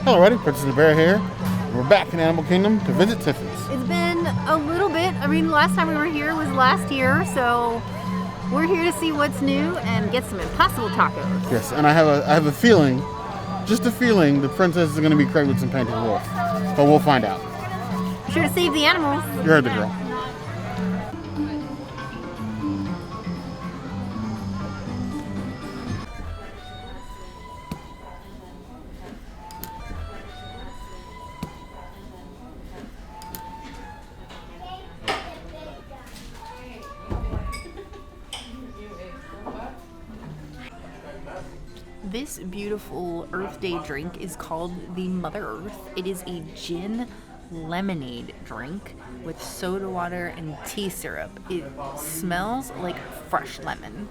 Hello, everybody. Princess the Bear here. We're back in Animal Kingdom to visit Tiffins. It's been a little bit. I mean, last time we were here was last year, so we're here to see what's new and get some impossible tacos. Yes, and I have a feeling, just a feeling, the princess is going to be craving with some painted wolf. But we'll find out. Be sure to save the animals. You heard the girl. This beautiful Earth Day drink is called the Mother Earth. It is a gin lemonade drink with soda water and tea syrup. It smells like fresh lemon.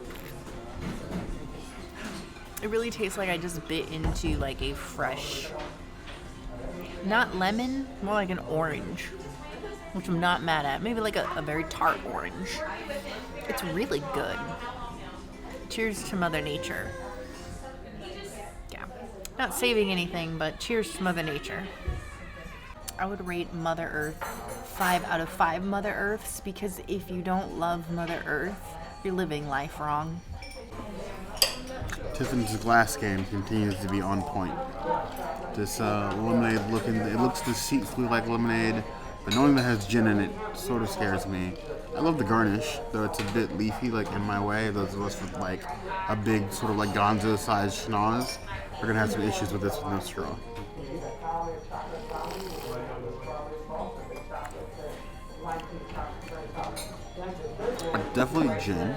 It really tastes like I just bit into like a fresh, not lemon, more like an orange, which I'm not mad at. Maybe like a very tart orange. It's really good. Cheers to Mother Nature. Not saving anything, but cheers to Mother Nature. I would rate Mother Earth 5 out of 5 Mother Earths, because if you don't love Mother Earth, you're living life wrong. Tiffin's glass game continues to be on point. This lemonade it looks deceitfully like lemonade, but knowing that it has gin in it sort of scares me. I love the garnish, though it's a bit leafy, like in my way. Those of us with like a big sort of like gonzo-sized schnoz are gonna have some issues with this with no straw. Definitely gin,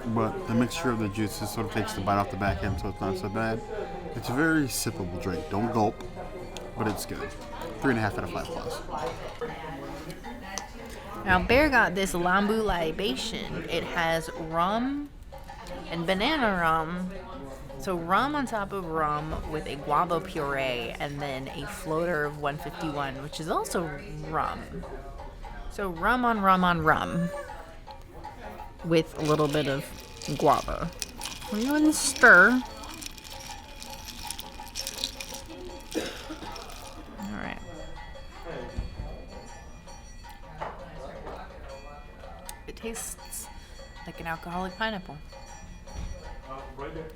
but the mixture of the juices sort of takes the bite off the back end, so it's not so bad. It's a very sippable drink. Don't gulp, but it's good. 3.5 out of 5 plus. Now, Bear got this Lamu Libation. It has rum and banana rum. So rum on top of rum with a guava puree, and then a floater of 151, which is also rum. So rum on rum on rum with a little bit of guava. We're going to stir. All right. It tastes like an alcoholic pineapple.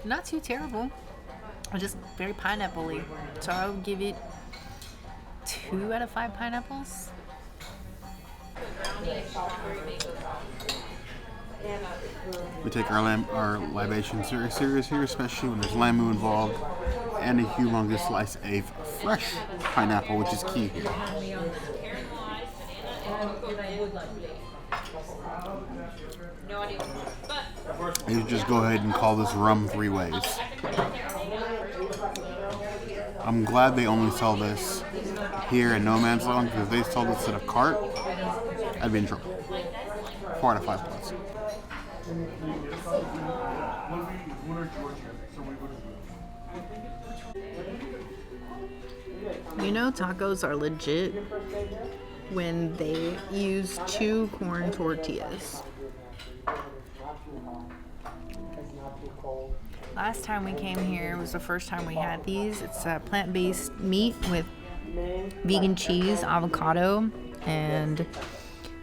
Not too terrible. Just very pineapple-y. So I would give it 2 out of 5 pineapples. We take our libation very serious here, especially when there's Lamu involved, and a humongous slice of fresh pineapple, which is key here. You just go ahead and call this rum 3 ways. I'm glad they only sell this here in No Man's Land, because if they sold this at a cart, I'd be in trouble. 4 out of 5 plus. You know tacos are legit when they use 2 corn tortillas. Last time we came here was the first time we had these. It's a plant-based meat with vegan cheese, avocado, and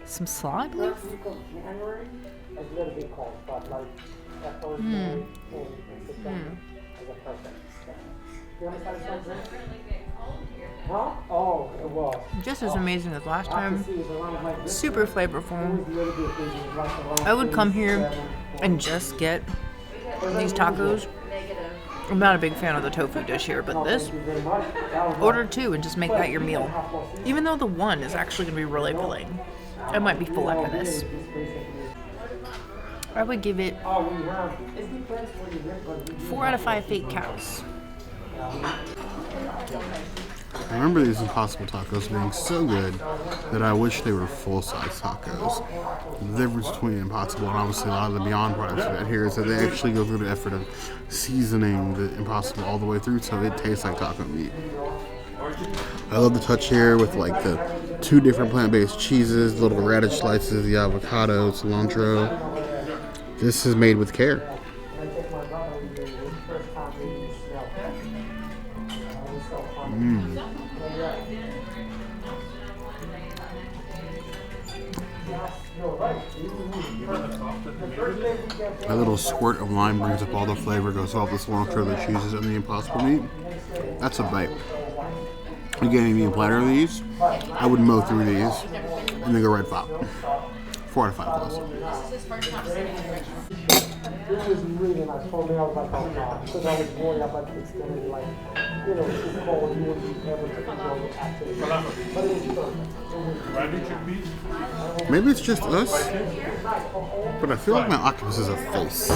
some slaw, I believe. Just as amazing as last time. Super flavorful. I would come here and just get these tacos. I'm not a big fan of the tofu dish here, but this, order 2 and just make that your meal. Even though the one is actually going to be really filling. I might be full after this. I would give it 4 out of 5 fake cows. I remember these Impossible tacos being so good that I wish they were full-size tacos. The difference between Impossible and obviously a lot of the Beyond products we got here is that they actually go through the effort of seasoning the Impossible all the way through so it tastes like taco meat. I love the touch here with like the 2 different plant-based cheeses, little radish slices, the avocado, cilantro. This is made with care. A little squirt of lime brings up all the flavor, goes off the cilantro, the cheeses, and the impossible meat. That's a bite. You gave me a platter of these, I would mow through these and then go right 4 out of 5 plus. It was really nice. For me, I was like, oh no, because I was worried about it's going to be like, you know, too cold, you wouldn't be able to enjoy the activity. But it was perfect. Maybe it's just us, but I feel like my octopus is a face.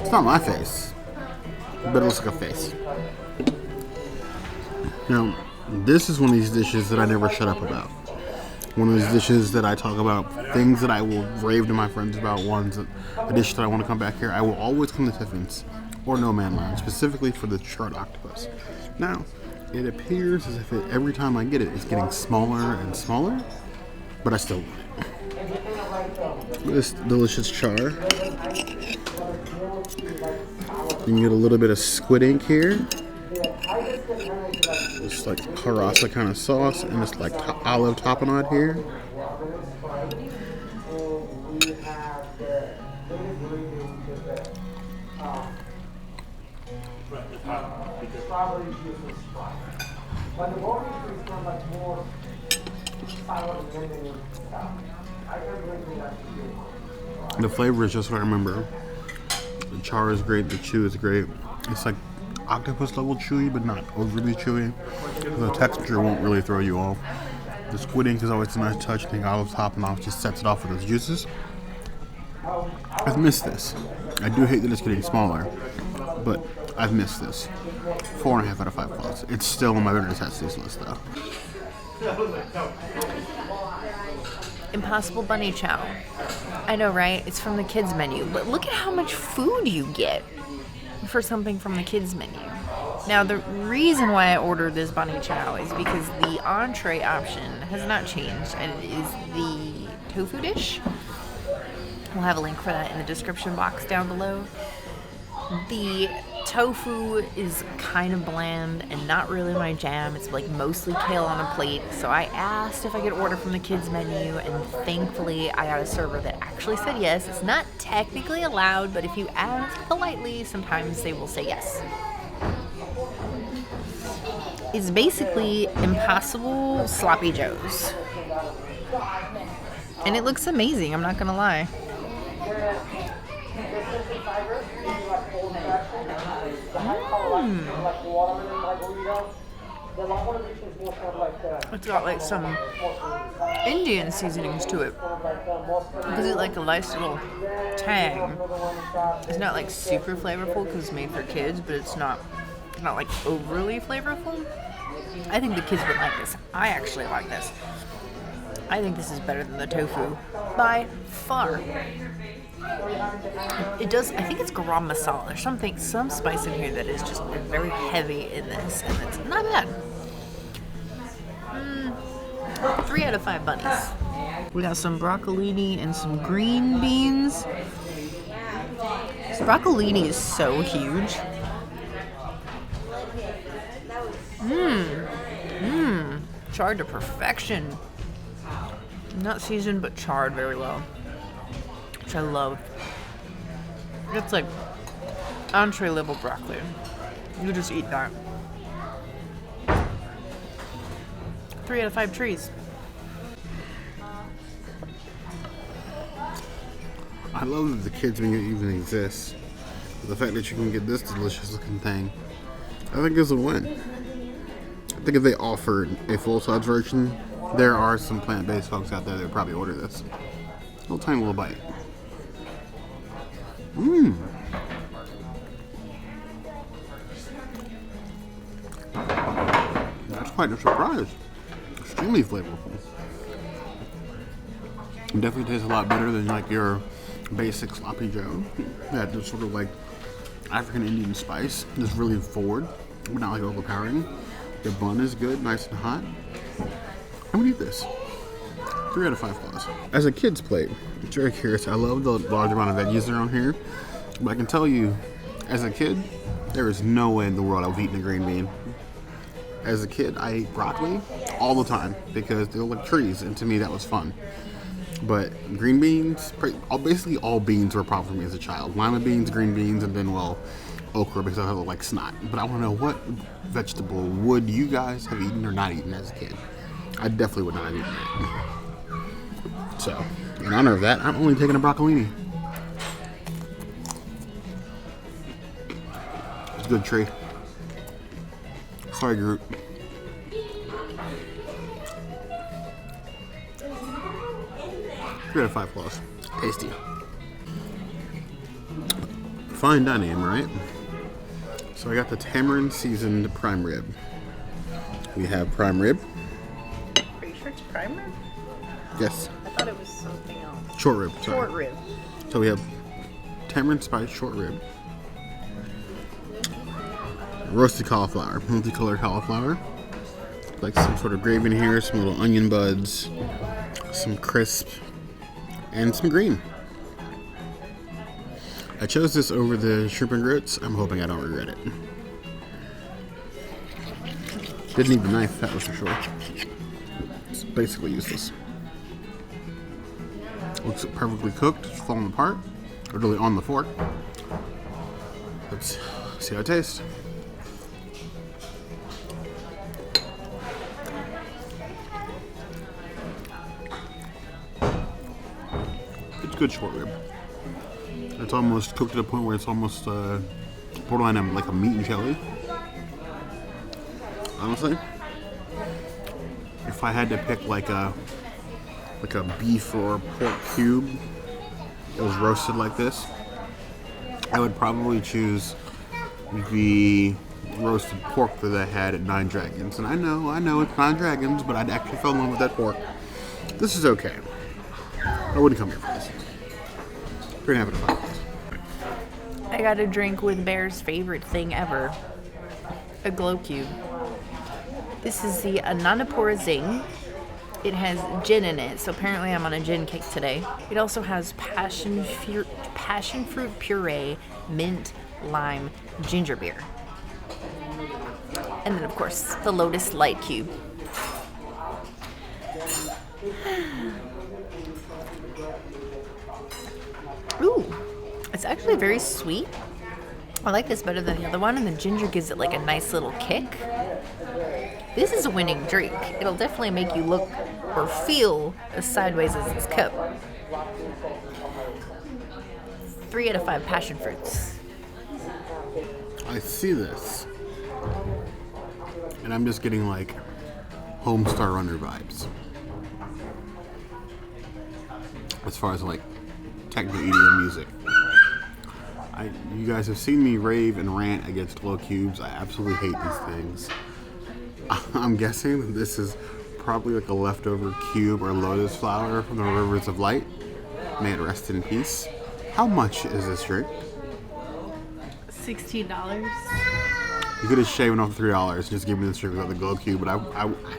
It's not my face, but it looks like a face. Now, this is one of these dishes that I never shut up about. One of these dishes that I talk about, things that I will rave to my friends about, a dish that I want to come back here. I will always come to Tiffins or No Man Land, specifically for the charred octopus. Now, it appears as if every time I get it, it's getting smaller and smaller, but I still want it. This delicious char. You can get a little bit of squid ink here. It's like harasa kind of sauce, and it's like olive tapenade here. The flavor is just what I remember. The char is great, the chew is great. It's like octopus level chewy, but not overly chewy. The texture won't really throw you off. The squid ink is always a nice touch. The olive tapenade just sets it off with those juices. I've missed this. I do hate that it's getting smaller, but I've missed this. 4.5 out of 5 plus. It's still on my better necessities list though. Impossible Bunny Chow. I know, right? It's from the kids menu, but look at how much food you get for something from the kids menu. Now, the reason why I ordered this bunny chow is because the entree option has not changed, and it is the tofu dish. We'll have a link for that in the description box down below. The tofu is kind of bland and not really my jam. It's like mostly kale on a plate. So I asked if I could order from the kids menu, and thankfully I got a server that actually said yes. It's not technically allowed, but if you ask politely, sometimes they will say yes. It's basically Impossible Sloppy Joes. And it looks amazing, I'm not gonna lie. It's got like some Indian seasonings to it. Gives it like a nice little tang. It's not like super flavorful because it's made for kids, but it's not like overly flavorful. I think the kids would like this. I actually like this. I think this is better than the tofu by far. It does, I think it's garam masala. There's some spice in here that is just very heavy in this, and it's not bad. 3 out of 5 bunnies. We got some broccolini and some green beans. This broccolini is so huge. Charred to perfection. Not seasoned, but charred very well, which I love. It's like entree level broccoli. You just eat that. 3 out of 5 trees. I love that the kids menu even exists. The fact that you can get this delicious looking thing, I think is a win. I think if they offered a full-size version, there are some plant-based folks out there that would probably order this. Little tiny little bite. That's quite a surprise. Extremely flavorful. It definitely tastes a lot better than like your basic sloppy joe. That just sort of like African Indian spice, just really forward, but not like overpowering. The bun is good, nice and hot. I'm gonna eat this. 3 out of 5 plus. As a kid's plate, it's very curious. I love the large amount of veggies that are on here, but I can tell you, as a kid, there is no way in the world I was eating a green bean. As a kid, I ate broccoli all the time because they look like trees, and to me that was fun. But green beans, basically all beans were a problem for me as a child. Lima beans, green beans, and then, well, okra because I look like snot. But I want to know, what vegetable would you guys have eaten or not eaten as a kid? I definitely would not have eaten it. So, in honor of that, I'm only taking a broccolini. It's a good tree. Sorry, Groot. Three out of 5 plus. Tasty. Fine dining, am I right? So I got the tamarind seasoned prime rib. We have prime rib. Are you sure it's prime rib? Yes. I thought it was something else. Short rib. Sorry. Short rib. So we have tamarind spiced short rib. Roasted cauliflower, multicolored cauliflower. Like some sort of gravy in here, some little onion buds, some crisp, and some green. I chose this over the shrimp and grits. I'm hoping I don't regret it. Didn't need the knife, that was for sure. It's basically useless. Looks perfectly cooked, it's falling apart. Literally on the fork. Let's see how it tastes. It's good short rib. It's almost cooked to the point where it's almost borderline like a meat and jelly. Honestly, if I had to pick like a beef or pork cube that was roasted like this, I would probably choose the roasted pork that I had at Nine Dragons. And I know it's Nine Dragons, but I'd actually fell in love with that pork. This is okay. I wouldn't come here for this. 3.5 out of 5. I got a drink with Bear's favorite thing ever, a glow cube. This is the Annapurna Zing. It has gin in it, so apparently I'm on a gin kick today. It also has passion fruit puree, mint, lime, ginger beer. And then, of course, the Lotus Light Cube. Ooh, it's actually very sweet. I like this better than the other one, and the ginger gives it like a nice little kick. This is a winning drink. It'll definitely make you look or feel as sideways as this cup. 3 out of 5 passion fruits. I see this, and I'm just getting like Homestar Runner vibes. As far as like techno EDM music. You guys have seen me rave and rant against glow cubes. I absolutely hate these things. I'm guessing that this is probably like a leftover cube or lotus flower from the Rivers of Light. May it rest in peace. How much is this drink? $16. You could have shaven off $3 and just give me this drink without the glow cube, but I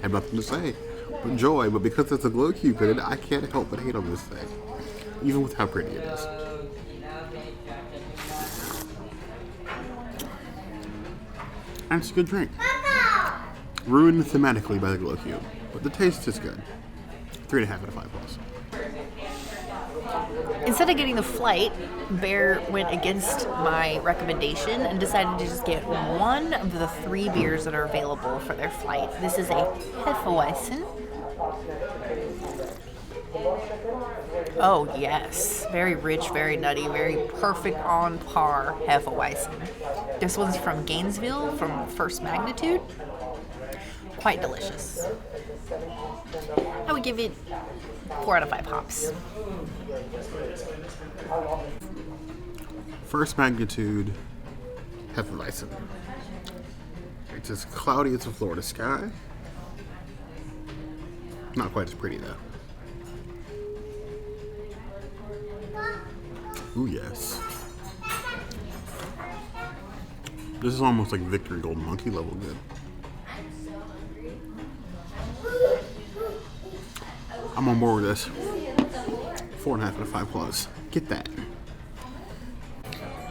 have nothing to say but joy. But because it's a glow cube in it, I can't help but hate on this thing, even with how pretty it is. And it's a good drink. Ruined thematically by the glow cube, but the taste is good. 3.5 out of 5 plus. Instead of getting the flight, Bear went against my recommendation and decided to just get one of the 3 beers that are available for their flight. This is a Hefeweizen. Oh yes, very rich, very nutty, very perfect on par Hefeweizen. This one's from Gainesville, from First Magnitude. Quite delicious. I would give it 4 out of 5 hops. First Magnitude Hefeweizen. It's as cloudy as a Florida sky. Not quite as pretty though. Ooh, yes. This is almost like Victory Golden Monkey level good. I'm on board with this. 4.5 out of 5 plus. Get that.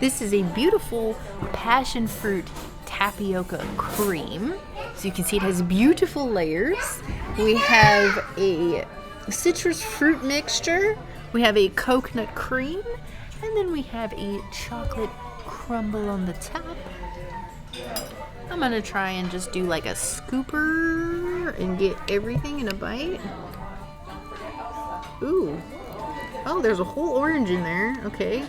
This is a beautiful passion fruit tapioca cream. So you can see it has beautiful layers. We have a citrus fruit mixture. We have a coconut cream. And then we have a chocolate crumble on the top. I'm gonna try and just do like a scooper and get everything in a bite. Ooh. Oh, there's a whole orange in there. Okay.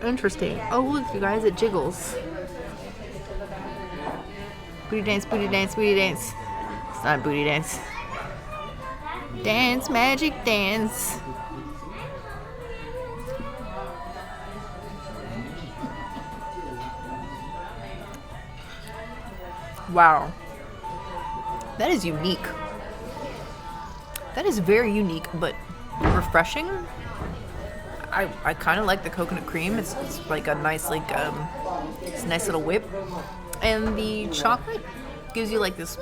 Interesting. Oh, look, you guys, it jiggles. Booty dance, booty dance, booty dance. It's not booty dance. Dance, magic dance. Wow. That is unique. That is very unique, but refreshing. I kind of like the coconut cream. It's like a nice it's a nice little whip, and the chocolate gives you like this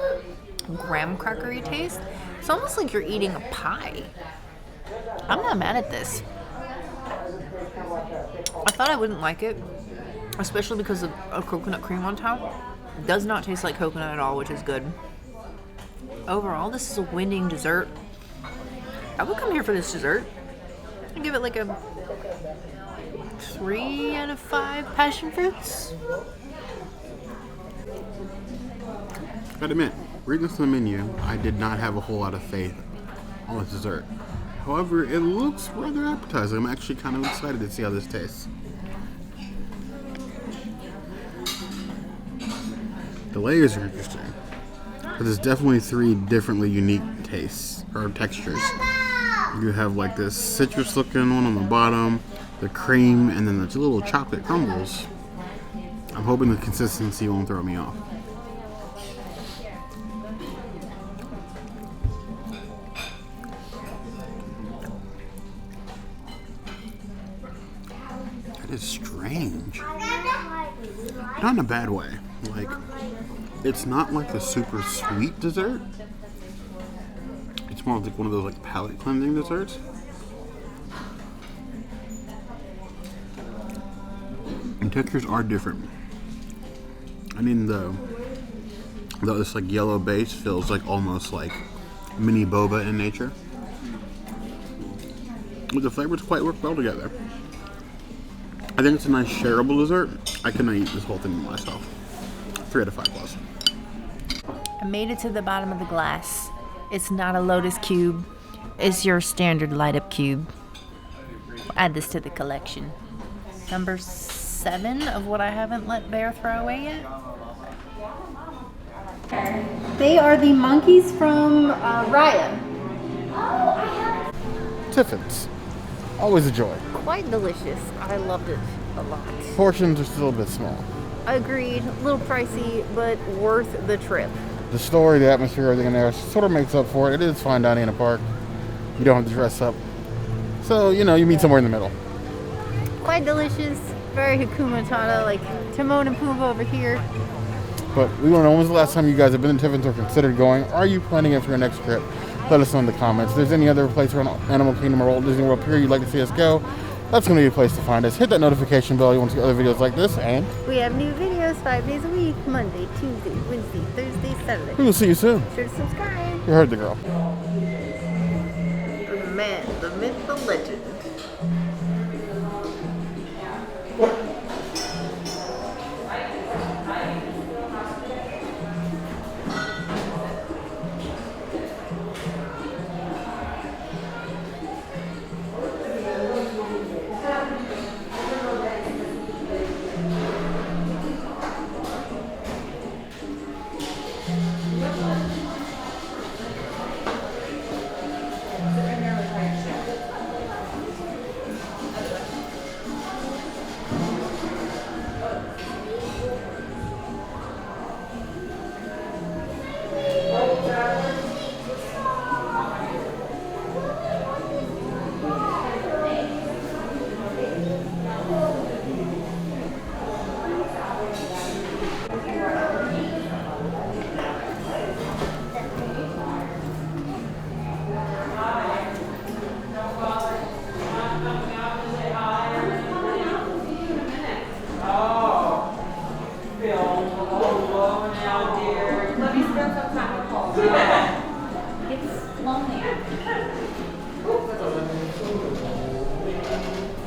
graham crackery taste. It's almost like you're eating a pie. I'm not mad at this. I thought I wouldn't like it, especially because of a coconut cream on top. It does not taste like coconut at all, which is good. Overall, this is a winning dessert. I would come here for this dessert. I'd give it like a 3 out of 5 passion fruits. Gotta admit, reading this on the menu, I did not have a whole lot of faith on this dessert. However, it looks rather appetizing. I'm actually kind of excited to see how this tastes. The layers are interesting. But there's definitely 3 differently unique tastes or textures. You have like this citrus looking one on the bottom, the cream, and then the little chocolate crumbles. I'm hoping the consistency won't throw me off. That is strange. Not in a bad way. Like, it's not like a super sweet dessert. It's more like one of those like palate cleansing desserts. And textures are different. I mean, this like yellow base feels like almost like mini boba in nature. But the flavors quite work well together. I think it's a nice shareable dessert. I cannot eat this whole thing myself. 3 out of 5 plus. I made it to the bottom of the glass. It's not a lotus cube. It's your standard light up cube. We'll add this to the collection. Number 7 of what I haven't let Bear throw away yet. They are the monkeys from Raya. Tiffins. Always a joy. Quite delicious. I loved it a lot. Portions are still a bit small. Agreed. A little pricey, but worth the trip. The story, the atmosphere, everything in there sort of makes up for it. It is fine dining in a park. You don't have to dress up. So, you know, you meet somewhere in the middle. Quite delicious. Very Hakuna Matata, like Timon and Pumbaa over here. But we want to know, when was the last time you guys have been to Tiffins or considered going? Are you planning it for your next trip? Let us know in the comments. If there's any other place around Animal Kingdom or Walt Disney World period you'd like to see us go, that's going to be a place to find us. Hit that notification bell if you want to see other videos like this, and we have new videos 5 days a week. Monday, Tuesday, Wednesday, Thursday, Saturday. we will see you soon. Be sure to subscribe. You heard the girl. The man, the myth, the legend. It's lonely.